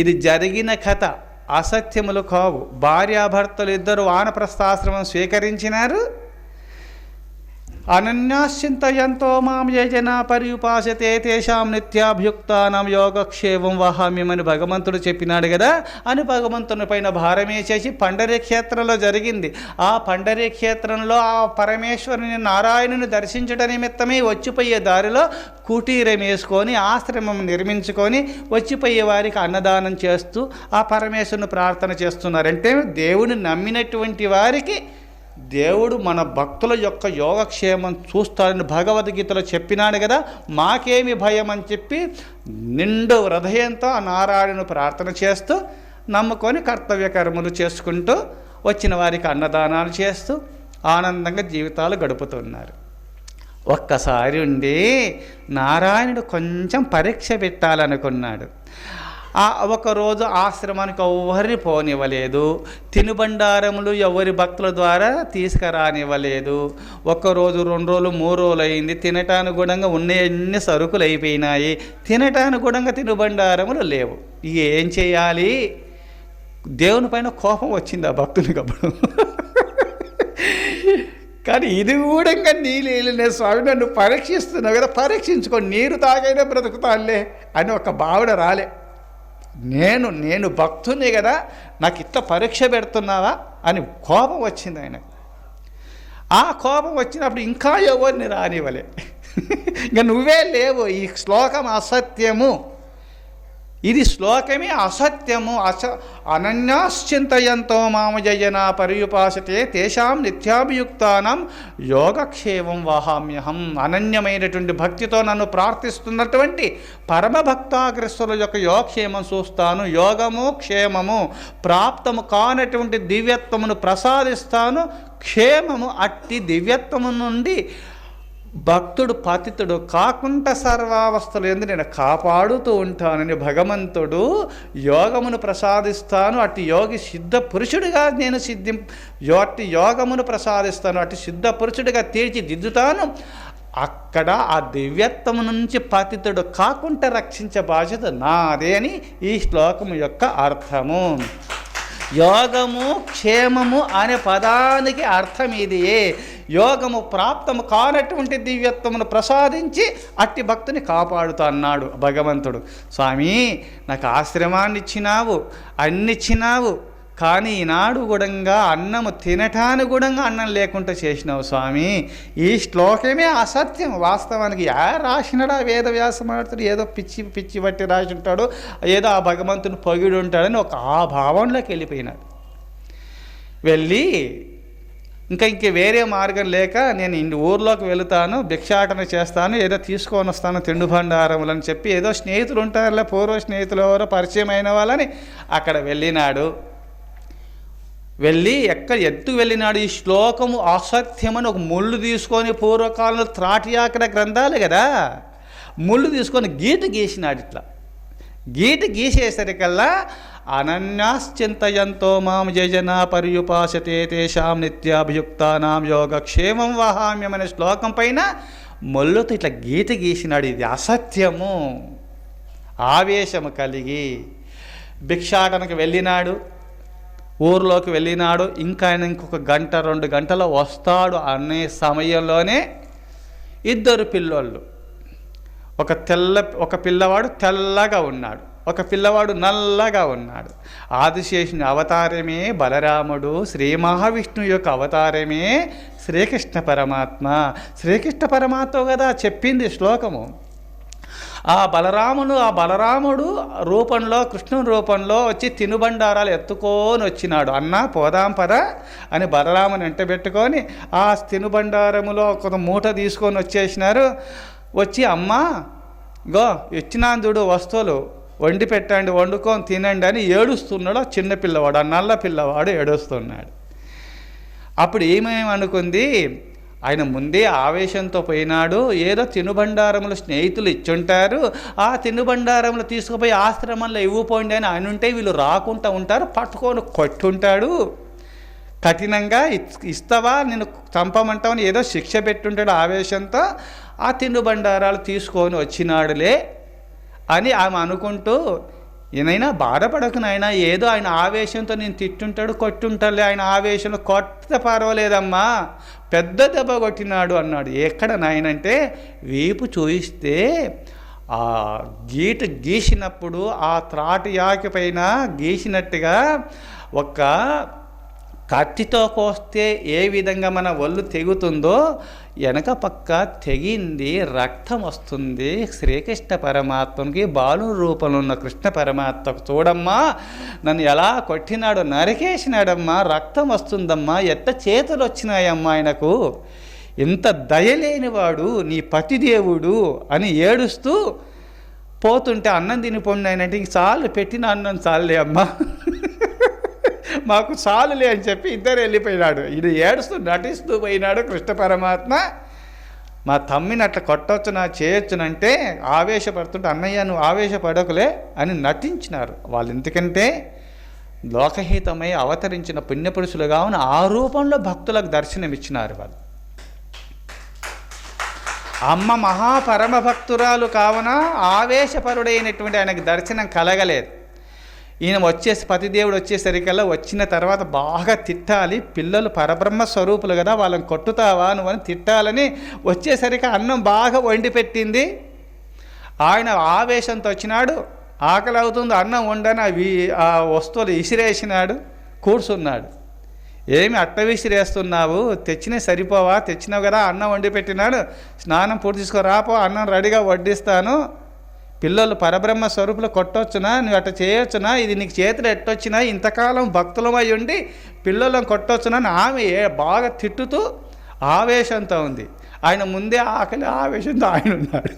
ఇది జరిగిన కథ, అసత్యములు కావు. భార్యాభర్తలు ఇద్దరు వానప్రస్థాశ్రమం స్వీకరించినారు. అనన్యాశ్చింతయంతో మాం యజన పర్యుపాసతే తేషాం నిత్యాభ్యుక్తానం యోగక్షేమం వహామ్యమని భగవంతుడు చెప్పినాడు కదా అని భగవంతుని పైన భారమేసేసి పండరీ క్షేత్రంలో జరిగింది. ఆ పండరీ క్షేత్రంలో ఆ పరమేశ్వరుని నారాయణుని దర్శించడం నిమిత్తమే వచ్చిపోయే దారిలో కుటీరం వేసుకొని ఆశ్రమం నిర్మించుకొని వచ్చిపోయే వారికి అన్నదానం చేస్తూ ఆ పరమేశ్వరుని ప్రార్థన చేస్తున్నారంటే దేవుని నమ్మినటువంటి వారికి దేవుడు మన భక్తుల యొక్క యోగక్షేమం చూస్తాడని భగవద్గీతలో చెప్పినాడు కదా. మాకేమి భయం అని చెప్పి నిండు హృదయంతో ఆ నారాయణను ప్రార్థన చేస్తూ నమ్ముకొని కర్తవ్య కర్మలు చేసుకుంటూ వచ్చిన వారికి అన్నదానాలు చేస్తూ ఆనందంగా జీవితాలు గడుపుతున్నారు. ఒక్కసారి ఉండి నారాయణుడు కొంచెం పరీక్ష పెట్టాలనుకున్నాడు. ఒకరోజు ఆశ్రమానికి ఎవరిని పోనివ్వలేదు, తినుబండారములు ఎవరి భక్తుల ద్వారా తీసుకురానివ్వలేదు. ఒక్కరోజు 2 రోజులు 3 రోజులు అయింది. తినటానుగుణంగా ఉన్న ఎన్ని సరుకులు అయిపోయినాయి, తినటానుగుణంగా తినుబండారములు లేవు. ఏం చేయాలి? దేవుని పైన కోపం వచ్చింది ఆ భక్తునికి అప్పుడు. కానీ ఇది కూడా నీళ్ళు స్వామి నన్ను పరీక్షిస్తున్నావు కదా, పరీక్షించుకో, నీరు తాగైనా బ్రతుకుతానులే అని ఒక భావన రాలే. నేను భక్తుని కదా, నాకు ఇట్లా పరీక్ష పెడుతున్నావా అని కోపం వచ్చింది ఆయనకు. ఆ కోపం వచ్చినప్పుడు ఇంకా ఎవరిని రానివ్వలే. ఇంకా నువ్వే లేవు, ఈ శ్లోకం అసత్యము, ఇది శ్లోకమే అసత్యము. అనన్యాశ్చింతయంతో మామ జయన పర్యుపాసతే తేషాం నిత్యాభియుక్తానం యోగక్షేమం వహామ్యహం. అనన్యమైనటువంటి భక్తితో నన్ను ప్రార్థిస్తున్నటువంటి పరమభక్తాగ్రస్తుల యొక్క యోగక్షేమం చూస్తాను. యోగము క్షేమము ప్రాప్తము కానటువంటి దివ్యత్వమును ప్రసాదిస్తాను. క్షేమము అట్టి దివ్యత్వము నుండి భక్తుడు పతితుడు కాకుండా సర్వావస్థలు ఎందు నేను కాపాడుతూ ఉంటానని భగవంతుడు యోగమును ప్రసాదిస్తాను. అట్టి యోగి సిద్ధ పురుషుడిగా నేను అట్టి యోగమును ప్రసాదిస్తాను, అట్టి సిద్ధ పురుషుడిగా తీర్చిదిద్దుతాను. అక్కడ ఆ దివ్యత్వము నుంచి పతితుడు కాకుండా రక్షించే బాధ్యత నాదే అని ఈ శ్లోకము యొక్క అర్థము. యోగము క్షేమము అనే పదానికి అర్థం ఇదియే. యోగము ప్రాప్తము కానటువంటి దివ్యత్వమును ప్రసాదించి అట్టి భక్తుని కాపాడుతా అన్నాడు భగవంతుడు. స్వామి, నాకు ఆశ్రమాన్ని ఇచ్చినావు, అన్ని ఇచ్చినావు, కానీ ఈనాడు గుడంగా అన్నము తినటానికి గుడంగా అన్నం లేకుండా చేసినావు స్వామి. ఈ శ్లోకమే అసత్యం. వాస్తవానికి రాసినాడా వేదవ్యాసమాడుతాడు, ఏదో పిచ్చి బట్టి రాసి ఉంటాడు, ఏదో ఆ భగవంతుని పొగిడి ఉంటాడని ఆ భావంలోకి వెళ్ళిపోయినాడు. వెళ్ళి ఇంక వేరే మార్గం లేక నేను ఊర్లోకి వెళుతాను, భిక్షాటన చేస్తాను, ఏదో తీసుకొని వస్తాను తిండిబండారములు అని చెప్పి ఏదో స్నేహితులు ఉంటారులే, పూర్వ స్నేహితులు ఎవరో పరిచయం అయిన వాళ్ళని అక్కడ వెళ్ళినాడు. వెళ్ళి ఎత్తుకు వెళ్ళినాడు. ఈ శ్లోకము అసత్యమని ఒక ముళ్ళు తీసుకొని, పూర్వకాలంలో త్రాటియాకడ గ్రంథాలు కదా, ముళ్ళు తీసుకొని గీసినాడు. ఇట్లా గీసేసరికల్లా అనన్యాశ్చింతయంతో మాం యజన పర్యుపాసతే తేషాం నిత్యాభియుక్తానాం యోగక్షేమం వహామ్యం అనే శ్లోకం పైన మొల్లుతో ఇట్లా గీసినాడు. ఇది అసత్యము. ఆవేశము కలిగి భిక్షాటనకు వెళ్ళినాడు, ఊర్లోకి వెళ్ళినాడు. ఇంకా ఆయన ఇంకొక 1-2 గంటలో వస్తాడు అనే సమయంలోనే 2 పిల్లోళ్ళు, ఒక పిల్లవాడు తెల్లగా ఉన్నాడు, ఒక పిల్లవాడు నల్లగా ఉన్నాడు. ఆదిశేషుని అవతారమే బలరాముడు, శ్రీ మహావిష్ణువు యొక్క అవతారమే శ్రీకృష్ణ పరమాత్మ. శ్రీకృష్ణ పరమాత్మ కదా చెప్పింది శ్లోకము. ఆ బలరాముడు రూపంలో, కృష్ణుని రూపంలో వచ్చి తినుబండారాలు ఎత్తుకొని వచ్చినాడు. అన్నా పోదాం పదా అని బలరాముని వెంటబెట్టుకొని ఆ తినుబండారములో ఒక మూట తీసుకొని వచ్చేసినారు. వచ్చి అమ్మా గో ఇచ్చినాందుడు వస్తువులు వండి పెట్టండి, వండుకొని తినండి అని ఏడుస్తున్నాడు. ఆ చిన్న పిల్లవాడు, ఆ నల్ల పిల్లవాడు ఏడుస్తున్నాడు. అప్పుడు ఏమేమనుకుంది, ఆయన ముందే ఆవేశంతో పోయినాడు. ఏదో తినుబండారములు స్నేహితులు ఇచ్చుంటారు, ఆ తినుబండారములు తీసుకుపోయి ఆశ్రమంలో ఇవ్వపోండి అని ఆయన ఉంటే వీళ్ళు రాకుండా ఉంటారు, పట్టుకొని కొట్టుంటాడు. కఠినంగా ఇస్తావా నేను చంపమంటావని ఏదో శిక్ష పెట్టుంటాడు ఆవేశంతో. ఆ తినుబండారాలు తీసుకొని వచ్చినాడులే అని ఆమె అనుకుంటూ ఈయనైనా బాధపడకు నాయనా, ఏదో ఆయన ఆవేశంతో నేను తిట్టుంటాడు కొట్టుంటాడులే, ఆయన ఆవేశంలో కొట్టితే పర్వాలేదమ్మా, పెద్ద దెబ్బ కొట్టినాడు అన్నాడు. ఎక్కడ నాయనంటే వీపు చూయిస్తే ఆ గీసినప్పుడు ఆ త్రాటి యాకి పైన గీసినట్టుగా ఒక కత్తితో కోస్తే ఏ విధంగా మన ఒళ్ళు తెగుతుందో వెనక పక్క తెగింది, రక్తం వస్తుంది. శ్రీకృష్ణ పరమాత్మకి బాలు రూపంలో ఉన్న కృష్ణ పరమాత్మకు చూడమ్మా, నన్ను ఎలా కొట్టినాడో, నరికేసినాడమ్మా, రక్తం వస్తుందమ్మా, ఎట్ట చేతులు వచ్చినాయమ్మా ఆయనకు, ఇంత దయలేనివాడు నీ పతిదేవుడు అని ఏడుస్తూ పోతుంటే, అన్నం తినిపోండి ఆయన అంటే, ఇంక చాలు పెట్టిన అన్నం చాలులే అమ్మా, మాకు చాలులే అని చెప్పి ఇద్దరు వెళ్ళిపోయినాడు. ఇది ఏడుస్తూ నటిస్తూ పోయినాడు కృష్ణ పరమాత్మ. మా తమ్మిని అట్లా కొట్టవచ్చునా చేయొచ్చునంటే ఆవేశపడుతుంటే, అన్నయ్య నువ్వు ఆవేశపడకులే అని నటించినారు వాళ్ళు. ఎందుకంటే లోకహితమై అవతరించిన పుణ్యపురుషులుగా ఉన్న ఆ రూపంలో భక్తులకు దర్శనమిచ్చినారు వాళ్ళు. అమ్మ మహాపరమ భక్తురాలు కావున ఆవేశపరుడైనటువంటి ఆయనకు దర్శనం కలగలేదు. ఈయన వచ్చేసి పతిదేవుడు వచ్చేసరికల్లా వచ్చిన తర్వాత బాగా తిట్టాలి, పిల్లలు పరబ్రహ్మ స్వరూపులు కదా, వాళ్ళని కొట్టుతావా నువ్వు అని తిట్టాలని వచ్చేసరికి అన్నం బాగా వండి పెట్టింది. ఆయన ఆవేశంతో వచ్చినాడు, ఆకలి అవుతుంది అన్నం వండని ఆ వస్తువులు ఇసిరేసినాడు, కూర్చున్నాడు. ఏమి అట్ట విసిరేస్తున్నావు, తెచ్చినా సరిపోవా, తెచ్చినావు కదా, అన్నం వండి పెట్టినాడు, స్నానం పూర్తి తీసుకురాపో, అన్నం రెడీగా వడ్డిస్తాను, పిల్లలు పరబ్రహ్మ స్వరూపులు కొట్టొచ్చునా, నువ్వు అట్ట చేయొచ్చునా, ఇది నీకు చేతులు ఎట్టొచ్చినా, ఇంతకాలం భక్తులమై ఉండి పిల్లలను కొట్టొచ్చునా అని ఆమె బాగా తిట్టుతూ ఆవేశంతో ఉంది. ఆయన ముందే ఆకలి ఆవేశంతో ఆయన ఉన్నాడు.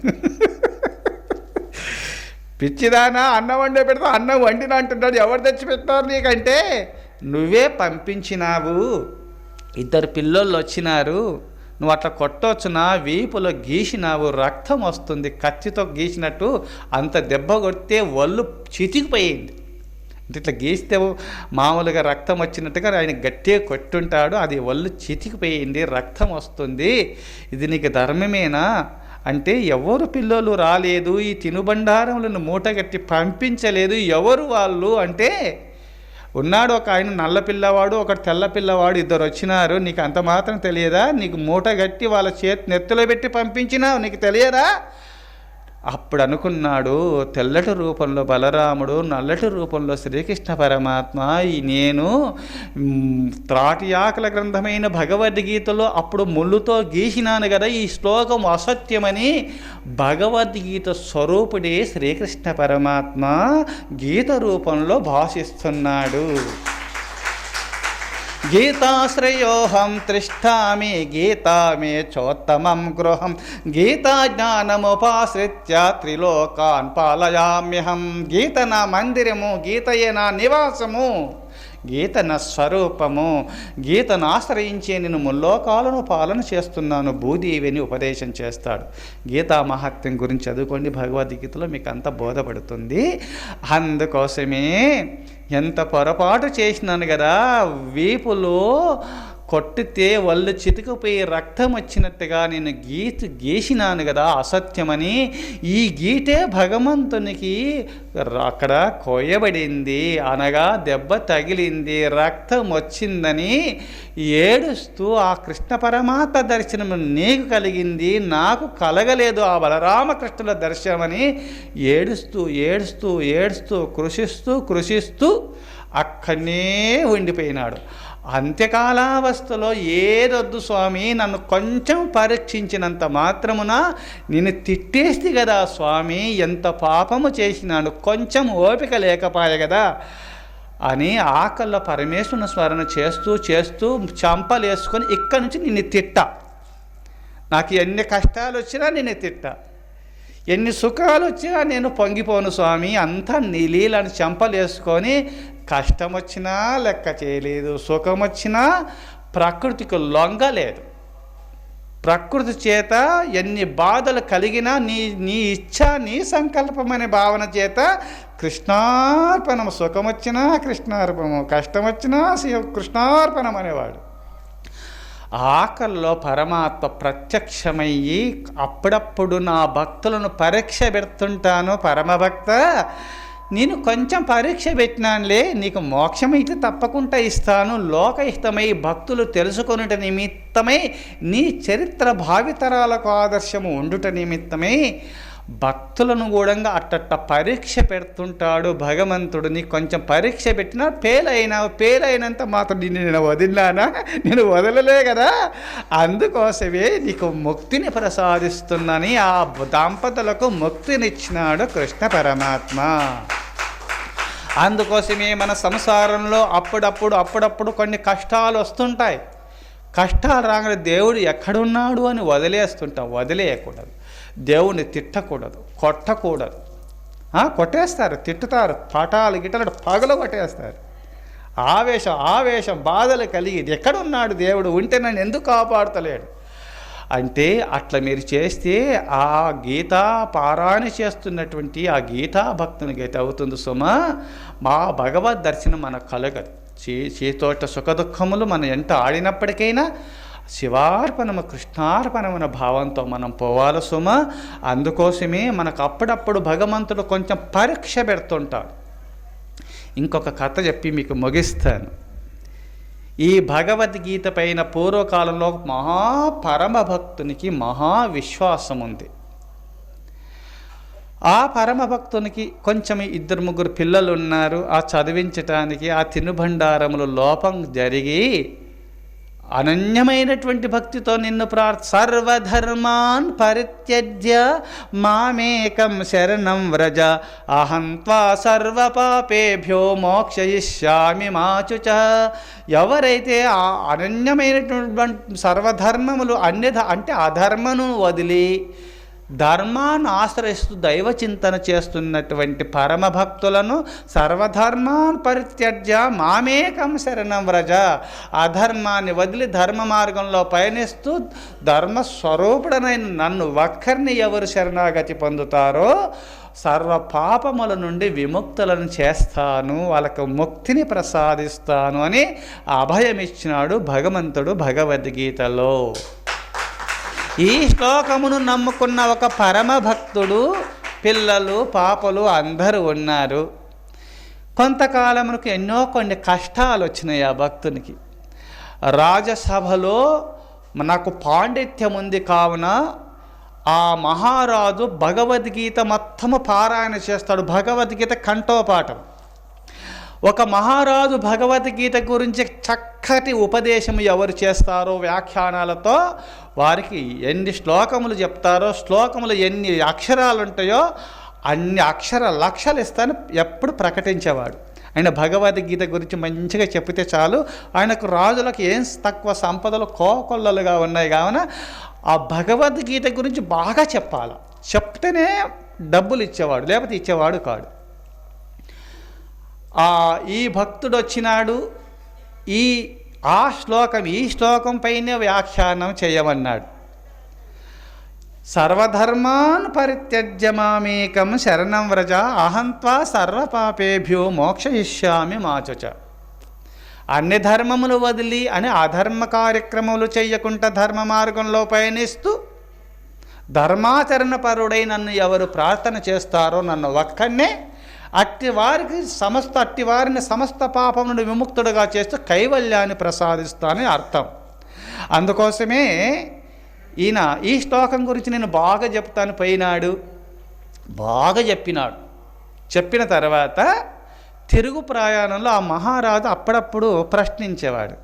పిచ్చిదానా, అన్నం వండే పెడతా, అన్నం వండిన అంటున్నాడు, ఎవరు తెచ్చిపెట్టారు నీకంటే, నువ్వే పంపించినావు, ఇద్దరు పిల్లోళ్ళు వచ్చినారు, నువ్వు అట్లా కొట్టవచ్చునా, వీపులో గీసినావు, రక్తం వస్తుంది, కత్తితో గీసినట్టు అంత దెబ్బ కొడితే ఒళ్ళు చితికిపోయింది. అంటే ఇట్లా గీస్తే మామూలుగా రక్తం వచ్చినట్టుగా ఆయన గట్టిగా కొట్టుంటాడు, అది ఒళ్ళు చితికిపోయింది, రక్తం వస్తుంది, ఇది నీకు ధర్మమేనా అంటే, ఎవరు పిల్లలు రాలేదు, ఈ తినుబండారములను మూటగట్టి పంపించలేదు, ఎవరు వాళ్ళు అంటే, ఉన్నాడు ఒక ఆయన నల్ల పిల్లవాడు, ఒకటి తెల్ల పిల్లవాడు, ఇద్దరు వచ్చినారు, నీకు అంత మాత్రం తెలియదా, నీకు మూట గట్టి వాళ్ళ నెత్తిలో పెట్టి పంపించినావు, నీకు తెలియదా. అప్పుడు అనుకున్నాడు, తెల్లటి రూపంలో బలరాముడు, నల్లటి రూపంలో శ్రీకృష్ణ పరమాత్మ, నేను త్రాటి ఆకల గ్రంథమైన భగవద్గీతలో అప్పుడు ముళ్ళుతో గీసినాను కదా, ఈ శ్లోకం అసత్యమని భగవద్గీత స్వరూపుడే శ్రీకృష్ణ పరమాత్మ గీత రూపంలో భాషిస్తున్నాడు. గీతాశ్రయోహం తిష్ఠామి గీతా మే చోత్తమం గృహం గీతా జ్ఞానముపాశ్రిత్య త్రిలోకాన్ పాలయామ్యహం. గీత నా మందిరము, గీతయే నా నివాసము, గీత నా స్వరూపము, గీతను ఆశ్రయించే నేను ముల్లోకాలను పాలన చేస్తున్నాను, భూదేవిని ఉపదేశం చేస్తాడు. గీతా మహాత్మ్యం గురించి చదువుకోండి, భగవద్గీతలో మీకు అంత బోధపడుతుంది. అందుకోసమే ఎంత పొరపాటు చేసినాను కదా, వీపులో కొట్టితే ఒళ్ళు చితికిపోయి రక్తం వచ్చినట్టుగా నేను గీసినాను కదా అసత్యమని, ఈ గీటే భగవంతునికి అక్కడ కోయబడింది, అనగా దెబ్బ తగిలింది, రక్తం వచ్చిందని ఏడుస్తూ ఆ కృష్ణ పరమాత్మ దర్శనం నీకు కలిగింది, నాకు కలగలేదు ఆ బలరామకృష్ణుల దర్శనమని ఏడుస్తూ ఏడుస్తూ ఏడుస్తూ కృషిస్తూ అక్కడనే ఉండిపోయినాడు. అంత్యకాలావస్థలో ఏదొద్దు స్వామి, నన్ను కొంచెం పరీక్షించినంత మాత్రమున నేను తిట్టేస్తే కదా స్వామి, ఎంత పాపము చేసినాను, కొంచెం ఓపిక లేకపోయే కదా అని ఆకల్లో పరమేశ్వరుని స్మరణ చేస్తూ చంపలేసుకొని ఇక్కడి నుంచి నిన్ను తిట్టా, నాకు ఎన్ని కష్టాలు వచ్చినా నేను తిట్టా, ఎన్ని సుఖాలు వచ్చినా నేను పొంగిపోను స్వామి, అంతా నీ లీలని చంపలేసుకొని కష్టం వచ్చినా లెక్క చేయలేదు, సుఖం వచ్చినా ప్రకృతికి లొంగలేదు, ప్రకృతి చేత ఎన్ని బాధలు కలిగినా నీ ఇచ్ఛ నీ సంకల్పం అనే భావన చేత కృష్ణార్పణం, సుఖం వచ్చినా కృష్ణార్పణము, కష్టం వచ్చినా కృష్ణార్పణం అనేవాడు. ఆకల్లో పరమాత్మ ప్రత్యక్షమయ్యి అప్పుడప్పుడు నా భక్తులను పరీక్ష పెడుతుంటాను, పరమభక్త నేను కొంచెం పరీక్ష పెట్టినానులే, నీకు మోక్షమైతే తప్పకుండా ఇస్తాను, లోకహితమై భక్తులు తెలుసుకొనుట నిమిత్తమై నీ చరిత్ర భావితరాలకు ఆదర్శము ఉండుట నిమిత్తమై భక్తులను కూడా అట్టట్ట పరీక్ష పెడుతుంటాడు భగవంతుడు. నీకు కొంచెం పరీక్ష పెట్టినా ఫెయిల్ అయినంత మాత్రం నేను వదిలినానా? నేను వదలలే కదా, అందుకోసమే నీకు ముక్తిని ప్రసాదిస్తున్నానని ఆ దంపతులకు ముక్తినిచ్చినాడు కృష్ణ పరమాత్మ. అందుకోసమే మన సంసారంలో అప్పుడప్పుడు కొన్ని కష్టాలు వస్తుంటాయి. కష్టాలు రాగానే దేవుడు ఎక్కడున్నాడు అని వదిలేస్తుంటాం. వదిలేయకూడదు, దేవుణ్ణి తిట్టకూడదు, కొట్టకూడదు. కొట్టేస్తారు, తిట్టుతారు, గిట్టలు పగలు కొట్టేస్తారు. ఆవేశం బాధలు కలిగి ఎక్కడున్నాడు దేవుడు, ఉంటే నన్ను ఎందుకు కాపాడుతలేడు అంటే అట్లా మీరు చేస్తే ఆ గీతా పారాయణ చేస్తున్నటువంటి ఆ గీతా భక్తునికి అయితే అవుతుంది సుమా. మా భగవద్ దర్శనం మనకు కలగదు. చేతోట సుఖదుఖములు మన ఎంట ఆడినప్పటికైనా శివార్పణము కృష్ణార్పణమైన భావంతో మనం పోవాలి సుమ. అందుకోసమే మనకు అప్పుడప్పుడు భగవంతుడు కొంచెం పరీక్ష పెడుతుంటాడు. ఇంకొక కథ చెప్పి మీకు ముగిస్తాను. ఈ భగవద్గీత పైన పూర్వకాలంలో పరమ భక్తునికి విశ్వాసం ఉంది. ఆ పరమభక్తునికి కొంచెం 2-3 పిల్లలు ఉన్నారు. ఆ చదివించటానికి ఆ తినుబండారములు లోపం జరిగి అనన్యమైనటువంటి భక్తితో నిన్ను సర్వధర్మాన్ పరిత్యజ్య మామేకం శరణం వ్రజ అహం త్వా సర్వపాపేభ్యో మోక్షయిష్యామి మా శుచ. ఎవరైతే ఆ అనన్యమైనటువంటి సర్వధర్మములు అంటే అధర్మను వదిలి ధర్మాన్ని ఆశ్రయిస్తూ దైవ చింతన చేస్తున్నటువంటి పరమభక్తులను సర్వధర్మాన్ పరిత్యజ్య మామేకం శరణం వ్రజ, అధర్మాన్ని వదిలి ధర్మ మార్గంలో పయనిస్తూ ధర్మస్వరూపుడనైన నన్ను ఒక్కరిని ఎవరు శరణాగతి పొందుతారో సర్వ పాపముల నుండి విముక్తులను చేస్తాను, వాళ్ళకు ముక్తిని ప్రసాదిస్తాను అని అభయమిచ్చినాడు భగవంతుడు భగవద్గీతలో. ఈ శ్లోకమును నమ్ముకున్న ఒక పరమభక్తుడు పిల్లలు పాపలు అందరూ ఉన్నారు. కొంతకాలమునకు కొన్ని కష్టాలు వచ్చినాయి ఆ భక్తునికి. రాజసభలో నాకు పాండిత్యం ఉంది కావున ఆ మహారాజు భగవద్గీత మొత్తము పారాయణ చేస్తాడు. భగవద్గీత కంఠోపాఠం. ఒక మహారాజు భగవద్గీత గురించి చక్కటి ఉపదేశం ఎవరు చేస్తారో వ్యాఖ్యానాలతో వారికి ఎన్ని శ్లోకములు చెప్తారో, శ్లోకములు ఎన్ని అక్షరాలు ఉంటాయో అన్ని లక్షలు ఇస్తాను ఎప్పుడు ప్రకటించేవాడు. ఆయన భగవద్గీత గురించి మంచిగా చెప్తే చాలు, ఆయనకు రాజులకు ఏం తక్కువ సంపదలు కోకొల్లలుగా ఉన్నాయి కావున ఆ భగవద్గీత గురించి బాగా చెప్పాలి. చెప్తేనే డబ్బులు ఇచ్చేవాడు, లేకపోతే ఇచ్చేవాడు కాడు. ఈ భక్తుడు వచ్చినాడు. ఈ శ్లోకం పైన వ్యాఖ్యానం చేయమన్నాడు. సర్వధర్మాన్ పరిత్యజ్య మామేకం శరణం వ్రజ అహం త్వా సర్వపాపేభ్యో మోక్షయిష్యామి మా శుచ. అన్ని ధర్మములు వదిలి అని అధర్మ కార్యక్రమాలు చేయకుండా ధర్మ మార్గంలో పయనిస్తూ ధర్మాచరణ పరుడై నన్ను ఎవరు ప్రార్థన చేస్తారో నన్ను ఒక్కనే అట్టివారిని సమస్త పాపం నుండి విముక్తుడుగా చేస్తూ కైవల్యాన్ని ప్రసాదిస్తానని అర్థం. అందుకోసమే ఈయన ఈ శ్లోకం గురించి నేను బాగా చెప్తాను పోయినాడు. బాగా చెప్పిన తర్వాత తిరుగు ప్రయాణంలో ఆ మహారాజు అప్పుడప్పుడు ప్రశ్నించేవాడు,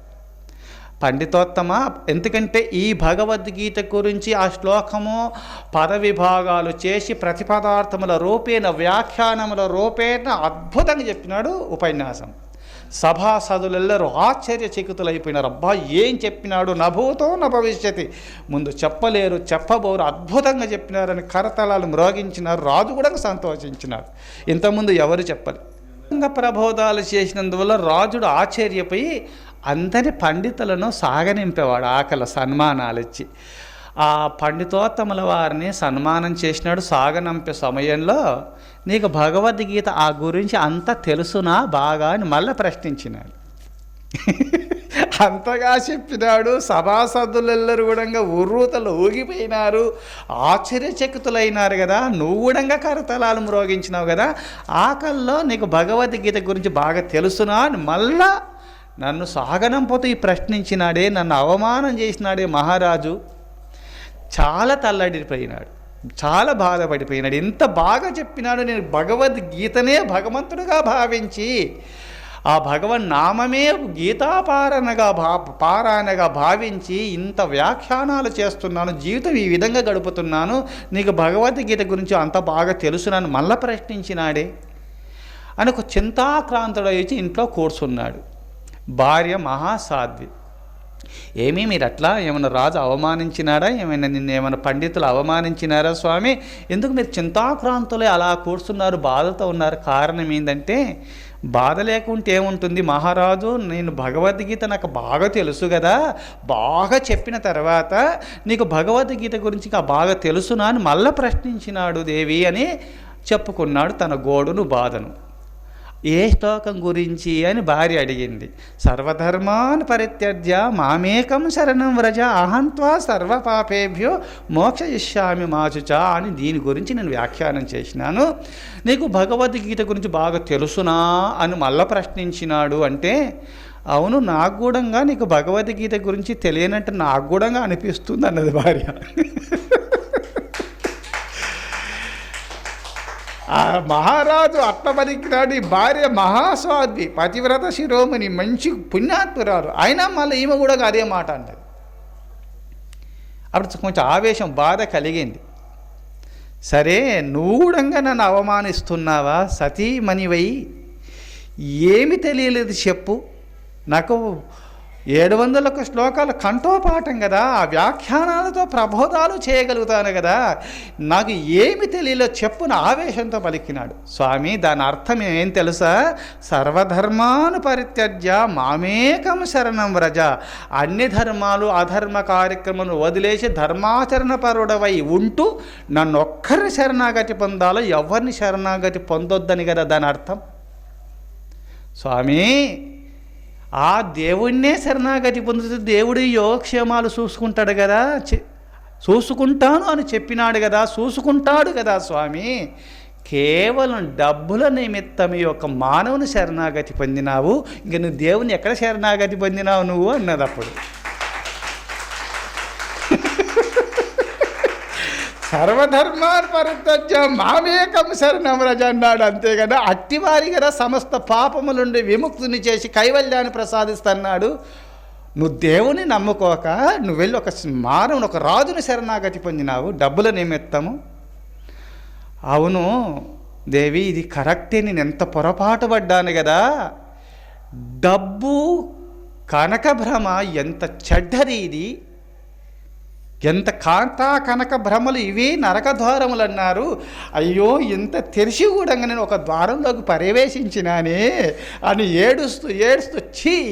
పండితోత్తమ, ఎందుకంటే ఈ భగవద్గీత గురించి ఆ శ్లోకము పదవిభాగాలు చేసి ప్రతిపదార్థముల రూపేణ వ్యాఖ్యానముల రూపేణ అద్భుతంగా చెప్పినాడు ఉపన్యాసం. సభాసదులెల్లరూ ఆశ్చర్యచకితులైపోయినారు. అబ్బా ఏం చెప్పినాడు, నభూతో న భవిష్యతి, ముందు చెప్పలేరు చెప్పబోరు, అద్భుతంగా చెప్పినారని కరతలాలు మ్రోగించినారు. రాజు కూడా సంతోషించినారు. ఇంతకుముందు ఎవరు చెప్పరు. ప్రబోధాలు చేసినందువల్ల రాజుడు ఆశ్చర్యపోయి అందరి పండితులను సాగనింపేవాడు ఆకలి సన్మానాలు ఇచ్చి. ఆ పండితోత్తముల వారిని సన్మానం చేసినాడు. సాగనంపే సమయంలో నీకు భగవద్గీత ఆ గురించి అంతా తెలుసునా బాగా అని మళ్ళీ ప్రశ్నించినాడు. అంతగా చెప్పినాడు. సభాసదులెల్లరూ కూడా ఉర్రూతలు ఊగిపోయినారు, ఆశ్చర్యచకితులైనారు కదా. నువ్వు కూడా కరతలాలు మ్రోగించినావు కదా, ఆకల్లో నీకు భగవద్గీత గురించి బాగా తెలుసునా అని మళ్ళా నన్ను సాగనంపోతూ ఈ ప్రశ్నించినాడే, నన్ను అవమానం చేసినాడే మహారాజు. చాలా తల్లడిపోయినాడు, చాలా బాధపడిపోయినాడు. ఎంత బాగా చెప్పినాడు. నేను భగవద్గీతనే భగవంతుడిగా భావించి ఆ భగవన్ నామమే పారాయణగా భావించి ఇంత వ్యాఖ్యానాలు చేస్తున్నాను, జీవితం ఈ విధంగా గడుపుతున్నాను, నీకు భగవద్గీత గురించి అంత బాగా తెలుసు నన్ను మళ్ళా ప్రశ్నించినాడే అని ఒక చింతాక్రాంతుడై వచ్చి ఇంట్లో కూర్చున్నాడు. భార్య మహాసాధ్వి. ఏమీ మీరు అట్లా ఏమైనా రాజు అవమానించినారా, ఏమైనా పండితులు అవమానించినారా స్వామి, ఎందుకు మీరు చింతాక్రాంతులే అలా కూర్చున్నారు, బాధతో ఉన్నారు? కారణం ఏంటంటే, బాధ లేకుంటే ఏముంటుంది మహారాజు, నేను భగవద్గీత నాకు బాగా తెలుసు కదా, బాగా చెప్పిన తర్వాత నీకు భగవద్గీత గురించి బాగా తెలుసునా అని మళ్ళీ ప్రశ్నించినాడు దేవి అని చెప్పుకున్నాడు తన గోడును బాధను. ఏ శ్లోకం గురించి అని భార్య అడిగింది. సర్వధర్మాన్ పరిత్యజ్య మామేకం శరణం వ్రజ అహంత్వా సర్వపాపేభ్యో మోక్షయిష్యామి మాచుచ అని దీని గురించి నేను వ్యాఖ్యానం చేసినాను. నీకు భగవద్గీత గురించి బాగా తెలుసునా అని మళ్ళా ప్రశ్నించినాడు. అంటే అవును, నాకు కూడా నీకు భగవద్గీత గురించి తెలియనట్టు నాకు కూడా అనిపిస్తుంది అన్నది భార్య. ఆ మహారాజు అట్ల బతికినాడు. ఈ భార్య మహాస్వాధ్వి, పతివ్రత శిరోమణి, మంచి పుణ్యాత్మురాలు. అయినా మళ్ళీ ఈమె కూడా అదే మాట అన్నది. అప్పుడు కొంచెం ఆవేశం, బాధ కలిగింది. సరే, నువ్వు కూడా నన్ను అవమానిస్తున్నావా సతీమణివై? ఏమి తెలియలేదు చెప్పు. నాకు 700 శ్లోకాలు కంఠోపాఠం కదా, ఆ వ్యాఖ్యానాలతో ప్రబోధాలు చేయగలుగుతాను కదా, నాకు ఏమి తెలియలో చెప్పున ఆవేశంతో పలికినాడు. స్వామి, దాని అర్థం ఏం తెలుసా? సర్వధర్మాను పరిత్యజ్య మామేకం శరణం వ్రజ. అన్ని ధర్మాలు అధర్మ కార్యక్రమాలను వదిలేసి ధర్మాచరణ పరుడవై ఉంటూ నన్ను ఒక్కరిని శరణాగతి పొందాలో, ఎవరిని శరణాగతి పొందొద్దని కదా దాని అర్థం. స్వామి, ఆ దేవుణ్ణే శరణాగతి పొందుతూ దేవుడి యోగక్షేమాలు చూసుకుంటాడు కదా, చూసుకుంటాను అని చెప్పినాడు కదా, చూసుకుంటాడు కదా స్వామి. కేవలం డబ్బుల నిమిత్తం ఈ యొక్క మానవుని శరణాగతి పొందినావు, ఇంక నువ్వు దేవుని ఎక్కడ శరణాగతి పొందినావు నువ్వు అన్నది. అప్పుడు సర్వధర్మాన్ పరిత్యజ్య మామేకం శరణం వ్రజ అన్నాడు. అంతే కదా, అట్టివారి కదా సమస్త పాపములుండి విముక్తిని చేసి కైవల్యాన్ని ప్రసాదిస్తున్నాడు. నువ్వు దేవుని నమ్ముకోక నువ్వు వెళ్ళి ఒక మానవుని, ఒక రాజుని శరణాగతి పొందినావు డబ్బుల నిమిత్తము. అవును దేవి, ఇది కరెక్టే, నేను ఎంత పొరపాటు పడ్డాను కదా. డబ్బు కనకభ్రమ ఎంత చెడ్డది, ఇది ఎంత కాంతా కనక భ్రమలు, ఇవి నరకద్వారములు అన్నారు. అయ్యో, ఇంత తెరిచి కూడా నేను ఒక ద్వారంలోకి ప్రవేశించినానే అని ఏడుస్తూ ఏడుస్తూ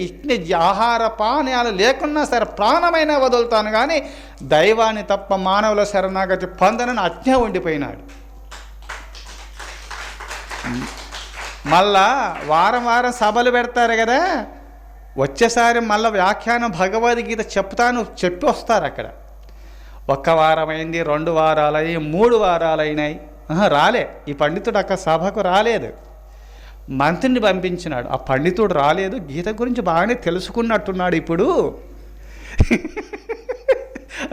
ఇట్ని ఆహార పానీయాలు లేకున్నా సరే ప్రాణమైనా వదులుతాను కానీ దైవాన్ని తప్ప మానవుల శరణాగతి పొందనని అజ్ఞ ఉండిపోయినాడు. మళ్ళా వారం వారం సభలు పెడతారు కదా, వచ్చేసారి మళ్ళీ వ్యాఖ్యానం భగవద్గీత చెప్పి వస్తారు. అక్కడ 1 వారం అయింది, 2 వారాలయ్యి, 3 వారాలైనాయి, రాలే. ఈ పండితుడు అక్కడ సభకు రాలేదు. మంత్రిని పంపించినాడు, ఆ పండితుడు రాలేదు. గీత గురించి బాగానే తెలుసుకున్నట్టున్నాడు. ఇప్పుడు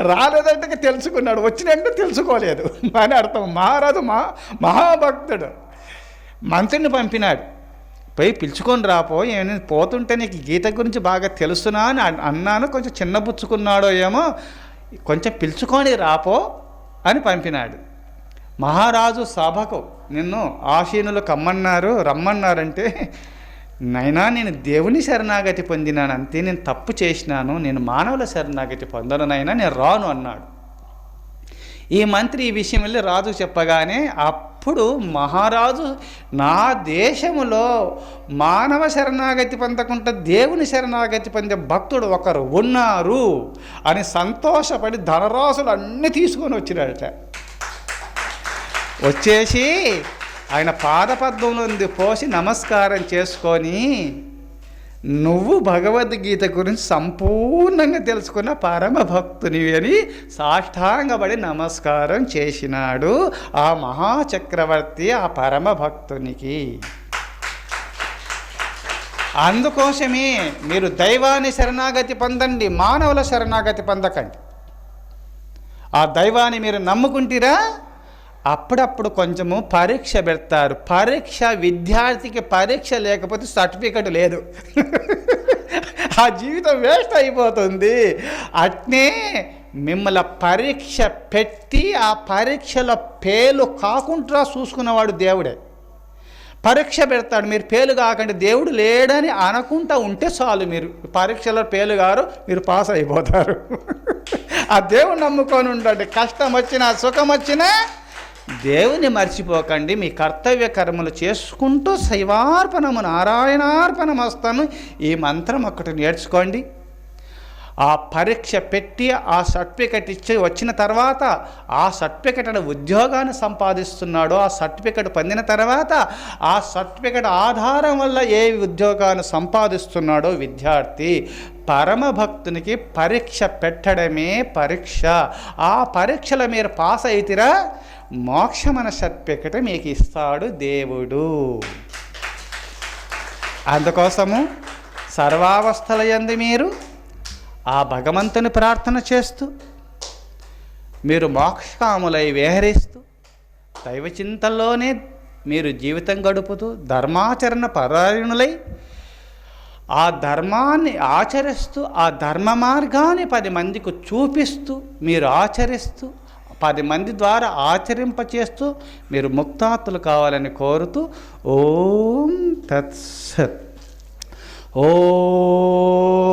రాలేదంటే తెలుసుకున్నాడు, వచ్చినంటే తెలుసుకోలేదు అని అర్థం. మహారాజు మహాభక్తుడు మంత్రిని పంపినాడు, పోయి పిలుచుకొని రాపో, ఏమైనా పోతుంటే నీకు గీత గురించి బాగా తెలుసునా అని అన్నాను. కొంచెం చిన్నబుచ్చుకున్నాడో ఏమో, కొంచెం పిలుచుకొని రాపో అని పంపినాడు. మహారాజు సభకు నిన్ను ఆశీనులు రమ్మన్నారంటే, నైనా నేను దేవుని శరణాగతి పొందినాను అంతే, నేను తప్పు చేసినాను, నేను మానవుల శరణాగతి పొందనైనా నేను రాను అన్నాడు. ఈ మంత్రి ఈ విషయం వెళ్ళి రాజుకు చెప్పగానే అప్పుడు మహారాజు, నా దేశంలో మానవ శరణాగతి పొందకుండా దేవుని శరణాగతి పొందే భక్తుడు ఒకరు ఉన్నారు అని సంతోషపడి ధనరాశులు అన్నీ తీసుకొని వచ్చినాడట. వచ్చేసి ఆయన పాదపద్మంలో పోసి నమస్కారం చేసుకొని, నువ్వు భగవద్గీత గురించి సంపూర్ణంగా తెలుసుకున్న పరమ భక్తునివి అని సాష్టాంగపడి నమస్కారం చేసినాడు ఆ మహాచక్రవర్తి ఆ పరమ భక్తునికి. అందుకోసమే మీరు దైవాన్ని శరణాగతి పొందండి, మానవుల శరణాగతి పొందకండి. ఆ దైవాన్ని మీరు నమ్ముకుంటారా, అప్పుడప్పుడు కొంచెము పరీక్ష పెడతారు. పరీక్ష, విద్యార్థికి పరీక్ష లేకపోతే సర్టిఫికెట్ లేదు, ఆ జీవితం వేస్ట్ అయిపోతుంది. అట్నే మిమ్మల్ని పరీక్ష పెట్టి ఆ పరీక్షలో ఫెయిల్ కాకుండా చూసుకున్నవాడు దేవుడే. పరీక్ష పెడతాడు, మీరు ఫెయిల్ కాకండి, దేవుడు లేడని అనకుండా ఉంటే చాలు, మీరు పరీక్షలో ఫెయిల్ గారు, మీరు పాస్ అయిపోతారు. ఆ దేవుడు నమ్ముకొని ఉండండి. కష్టం వచ్చినా సుఖం వచ్చినా దేవుని మర్చిపోకండి. మీ కర్తవ్య కర్మలు చేసుకుంటూ శైవార్పణము నారాయణార్పణమస్తాను ఈ మంత్రం ఒకటి నేర్చుకోండి. ఆ పరీక్ష పెట్టి ఆ సర్టిఫికెట్ ఇచ్చి వచ్చిన తర్వాత ఆ సర్టిఫికెట్ ఉద్యోగాన్ని సంపాదిస్తున్నాడో, ఆ సర్టిఫికెట్ పొందిన తర్వాత ఆ సర్టిఫికెట్ ఆధారం వల్ల ఏ ఉద్యోగాన్ని సంపాదిస్తున్నాడో విద్యార్థి, పరమభక్తునికి పరీక్ష పెట్టడమే పరీక్ష. ఆ పరీక్షలో మీరు పాస్ అయితేరా మోక్షమన సర్టిఫికెట్ మీకు ఇస్తాడు దేవుడు. అందుకోసము సర్వావస్థల యందు మీరు ఆ భగవంతుని ప్రార్థన చేస్తూ, మీరు మోక్షకాములై విహరిస్తూ, దైవచింతల్లోనే మీరు జీవితం గడుపుతూ, ధర్మాచరణ పరాయణులై ఆ ధర్మాన్ని ఆచరిస్తూ, ఆ ధర్మ మార్గాన్ని 10 మందికి చూపిస్తూ, మీరు ఆచరిస్తూ 10 మంది ద్వారా ఆచరింపచేస్తూ మీరు ముక్తాత్తులు కావాలని కోరుతూ, ఓం తత్సత్. ఓం